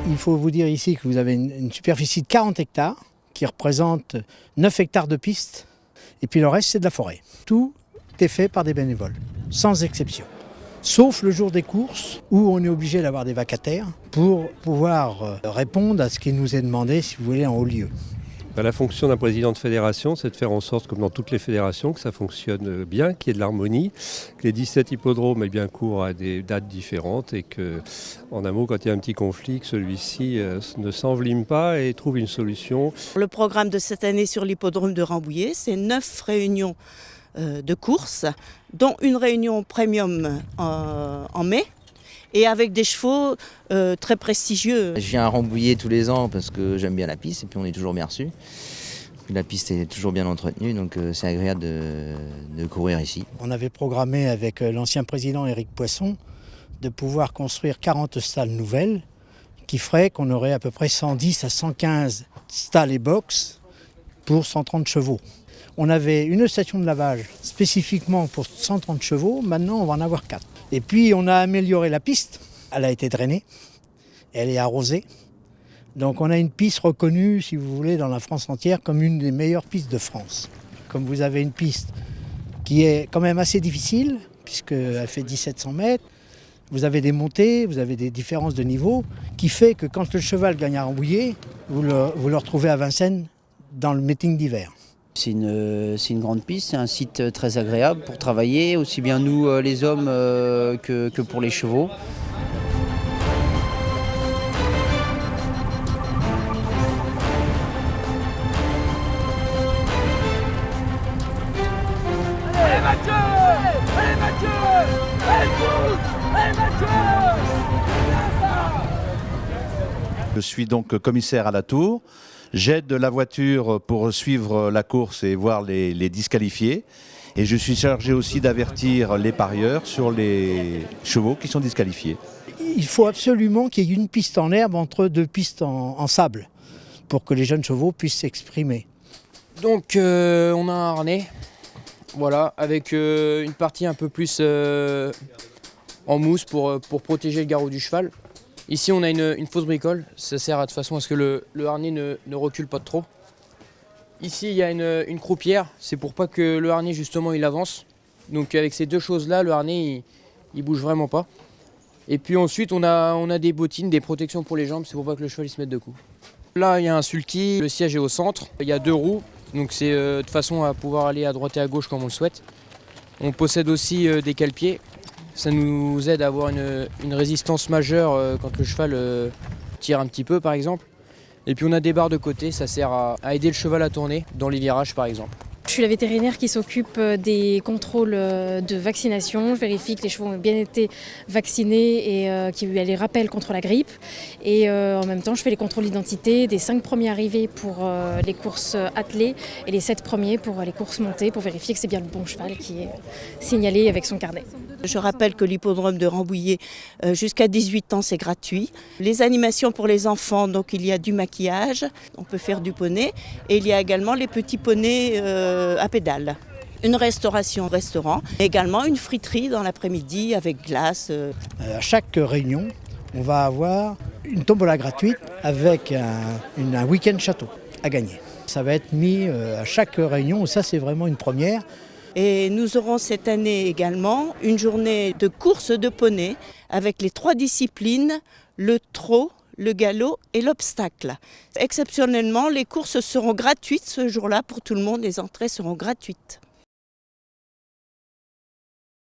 Il faut vous dire ici que vous avez une superficie de 40 hectares qui représente 9 hectares de pistes et puis le reste c'est de la forêt. Tout est fait par des bénévoles, sans exception. Sauf le jour des courses où on est obligé d'avoir des vacataires pour pouvoir répondre à ce qui nous est demandé, si vous voulez, en haut lieu. La fonction d'un président de fédération, c'est de faire en sorte, comme dans toutes les fédérations, que ça fonctionne bien, qu'il y ait de l'harmonie, que les 17 hippodromes aient bien cours à des dates différentes et que, en un mot, quand il y a un petit conflit, que celui-ci ne s'envenime pas et trouve une solution. Le programme de cette année sur l'hippodrome de Rambouillet, c'est 9 réunions de courses, dont une réunion premium en mai. Et avec des chevaux très prestigieux. Je viens à Rambouillet tous les ans parce que j'aime bien la piste et puis on est toujours bien reçus. La piste est toujours bien entretenue, donc c'est agréable de courir ici. On avait programmé avec l'ancien président Éric Poisson de pouvoir construire 40 stalles nouvelles qui feraient qu'on aurait à peu près 110 à 115 stalles et box pour 130 chevaux. On avait une station de lavage spécifiquement pour 130 chevaux, maintenant on va en avoir 4. Et puis on a amélioré la piste, elle a été drainée, elle est arrosée. Donc on a une piste reconnue, si vous voulez, dans la France entière comme une des meilleures pistes de France. Comme vous avez une piste qui est quand même assez difficile, puisqu'elle fait 1700 mètres, vous avez des montées, vous avez des différences de niveau, qui fait que quand le cheval gagne à Rambouillet, vous le retrouvez à Vincennes dans le meeting d'hiver. C'est une grande piste, c'est un site très agréable pour travailler, aussi bien nous les hommes que pour les chevaux. Allez Mathieu! Allez Mathieu! Allez tous! Allez Mathieu! Je suis donc commissaire à la Tour. J'aide la voiture pour suivre la course et voir les disqualifiés. Et je suis chargé aussi d'avertir les parieurs sur les chevaux qui sont disqualifiés. Il faut absolument qu'il y ait une piste en herbe entre deux pistes en sable pour que les jeunes chevaux puissent s'exprimer. Donc on a un harnais, voilà, avec une partie un peu plus en mousse pour protéger le garrot du cheval. Ici on a une fausse bricole, ça sert de façon à ce que le harnais ne recule pas de trop. Ici il y a une croupière, c'est pour pas que le harnais justement il avance. Donc avec ces deux choses là, le harnais il bouge vraiment pas. Et puis ensuite on a des bottines, des protections pour les jambes, c'est pour pas que le cheval il se mette de coups. Là il y a un sulky, le siège est au centre, il y a 2 roues, donc c'est de façon à pouvoir aller à droite et à gauche comme on le souhaite. On possède aussi des cale-pieds. Ça nous aide à avoir une résistance majeure quand le cheval tire un petit peu par exemple. Et puis on a des barres de côté, ça sert à aider le cheval à tourner dans les virages par exemple. Je suis la vétérinaire qui s'occupe des contrôles de vaccination. Je vérifie que les chevaux ont bien été vaccinés et qu'il y a les rappels contre la grippe. Et en même temps, je fais les contrôles d'identité des 5 premiers arrivés pour les courses attelées et les 7 premiers pour les courses montées pour vérifier que c'est bien le bon cheval qui est signalé avec son carnet. Je rappelle que l'hippodrome de Rambouillet, jusqu'à 18 ans, c'est gratuit. Les animations pour les enfants, donc il y a du maquillage, on peut faire du poney. Et il y a également les petits poneys à pédales. Une restauration, également une friterie dans l'après-midi avec glace. À chaque réunion, on va avoir une tombola gratuite avec un week-end château à gagner. Ça va être mis à chaque réunion, ça c'est vraiment une première. Et nous aurons cette année également une journée de course de poney avec les 3 disciplines, le trot, le galop et l'obstacle. Exceptionnellement, les courses seront gratuites ce jour-là pour tout le monde, les entrées seront gratuites.